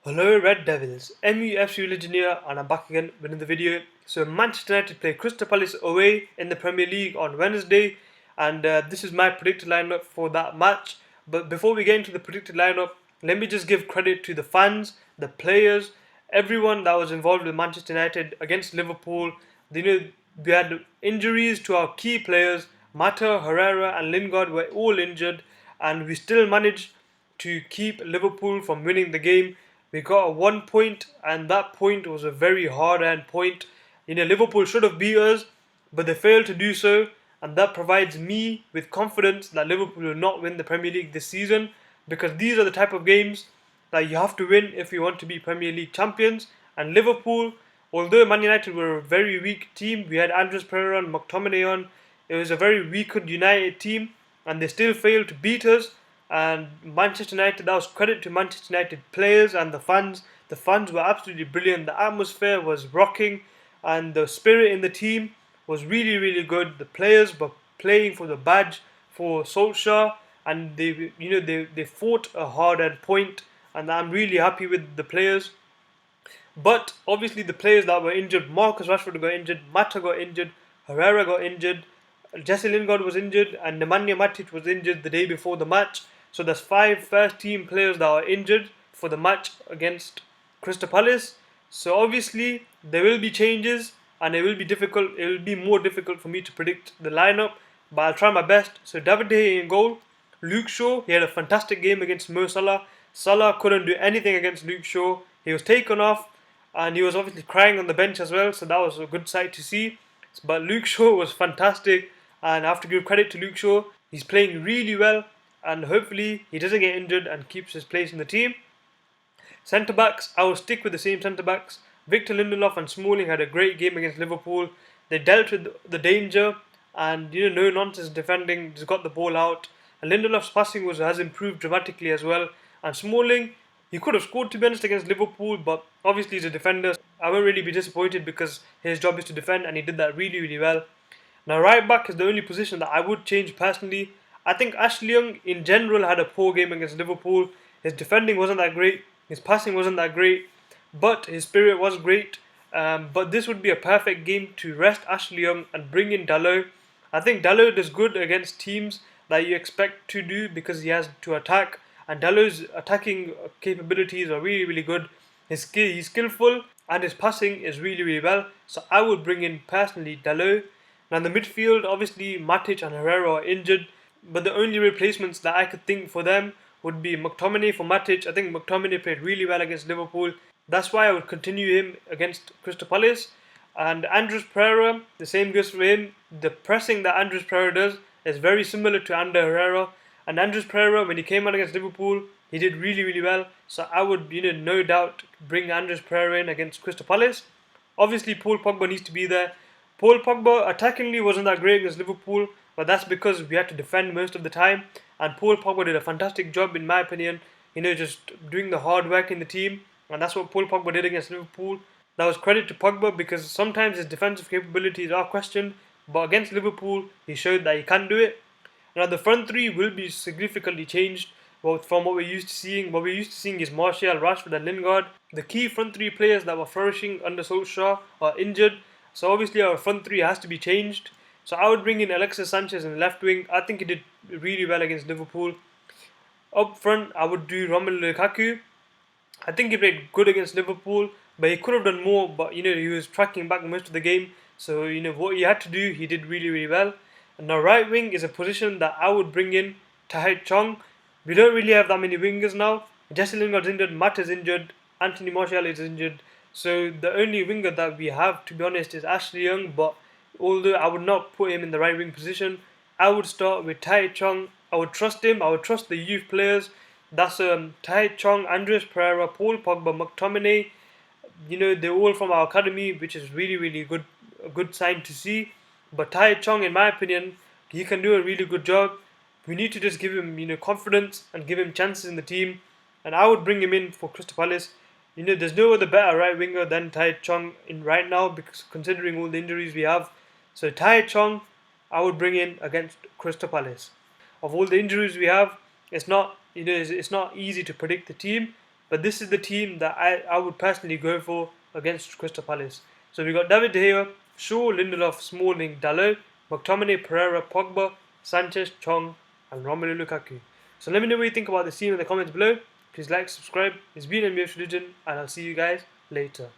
Hello Red Devils, MUFC Religion here and I'm back again with another video. So Manchester United play Crystal Palace away in the Premier League on Wednesday and this is my predicted lineup for that match. But before we get into the predicted lineup, let me just give credit to the fans, the players, everyone that was involved with Manchester United against Liverpool. We had injuries to our key players, Matic, Herrera and Lingard were all injured and we still managed to keep Liverpool from winning the game. We got a 1 point, and that point was a very hard-earned point. Liverpool should have beat us, but they failed to do so, and that provides me with confidence that Liverpool will not win the Premier League this season because these are the type of games that you have to win if you want to be Premier League champions. And Liverpool, although Man United were a very weak team, we had Andres Pereira and McTominay on. It was a very weakened United team, and they still failed to beat us. And Manchester United, that was credit to Manchester United players and the fans. The fans were absolutely brilliant. The atmosphere was rocking, and the spirit in the team was really, really good. The players were playing for the badge for Solskjaer, and they fought a hard-earned point, and I'm really happy with the players. But obviously, the players that were injured, Marcus Rashford got injured, Mata got injured, Herrera got injured, Jesse Lingard was injured, and Nemanja Matic was injured the day before the match. So there's five first team players that are injured for the match against Crystal Palace. So obviously there will be changes and it will be difficult. It will be more difficult for me to predict the lineup, but I'll try my best. So David De Gea in goal. Luke Shaw, he had a fantastic game against Mo Salah. Salah couldn't do anything against Luke Shaw. He was taken off and he was obviously crying on the bench as well. So that was a good sight to see. But Luke Shaw was fantastic, and I have to give credit to Luke Shaw. He's playing really well, and hopefully he doesn't get injured and keeps his place in the team. Centre backs, I will stick with the same centre backs. Victor Lindelof and Smalling had a great game against Liverpool. They dealt with the danger and no nonsense defending, just got the ball out. And Lindelof's passing has improved dramatically as well. And Smalling, he could have scored to be honest against Liverpool, but obviously he's a defender. I won't really be disappointed because his job is to defend and he did that really, really well. Now right back is the only position that I would change personally. I think Ashley Young in general had a poor game against Liverpool. His defending wasn't that great, his passing wasn't that great, but his spirit was great. But this would be a perfect game to rest Ashley Young and bring in Dalot. I think Dalot does good against teams that you expect to do because he has to attack, and Dalot's attacking capabilities are really, really good. He's skillful and his passing is really, really well. So I would bring in personally Dalot. Now in the midfield, obviously Matic and Herrera are injured, but the only replacements that I could think for them would be McTominay for Matic. I think McTominay played really well against Liverpool. That's why I would continue him against Crystal Palace. And Andres Pereira, the same goes for him. The pressing that Andres Pereira does is very similar to Ander Herrera. And Andres Pereira, when he came out against Liverpool, he did really, really well. So I would, no doubt bring Andres Pereira in against Crystal Palace. Obviously, Paul Pogba needs to be there. Paul Pogba attackingly wasn't that great against Liverpool, but that's because we had to defend most of the time. And Paul Pogba did a fantastic job, in my opinion, just doing the hard work in the team. And that's what Paul Pogba did against Liverpool. That was credit to Pogba because sometimes his defensive capabilities are questioned, but against Liverpool, he showed that he can do it. Now the front three will be significantly changed from what we're used to seeing. What we're used to seeing is Martial, Rashford and Lingard. The key front three players that were flourishing under Solskjaer are injured. So obviously our front three has to be changed. So I would bring in Alexis Sanchez in the left wing. I think he did really well against Liverpool. Up front, I would do Romelu Lukaku. I think he played good against Liverpool, but he could have done more. But he was tracking back most of the game. So what he had to do, he did really, really well. And now right wing is a position that I would bring in Tahith Chong. We don't really have that many wingers now. Jesse Lingard's injured, Matt is injured, Anthony Martial is injured. So the only winger that we have, to be honest, is Ashley Young. But although I would not put him in the right wing position, I would start with Tahith Chong. I would trust him. I would trust the youth players. That's Tahith Chong, Andres Pereira, Paul Pogba, McTominay. They're all from our academy, which is really, really good. A good sign to see. But Tahith Chong, in my opinion, he can do a really good job. We need to just give him, confidence and give him chances in the team. And I would bring him in for Crystal Palace. There's no other better right winger than Tahith Chong in right now, because considering all the injuries we have. So Tahith Chong, I would bring in against Crystal Palace. Of all the injuries we have, it's not easy to predict the team. but this is the team that I would personally go for against Crystal Palace. So we got David De Gea, Shaw, Lindelof, Smalling, Dalot, McTominay, Pereira, Pogba, Sanchez, Chong, and Romelu Lukaku. So let me know what you think about this team in the comments below. Please like, subscribe. It's been MUFC Religion, and I'll see you guys later.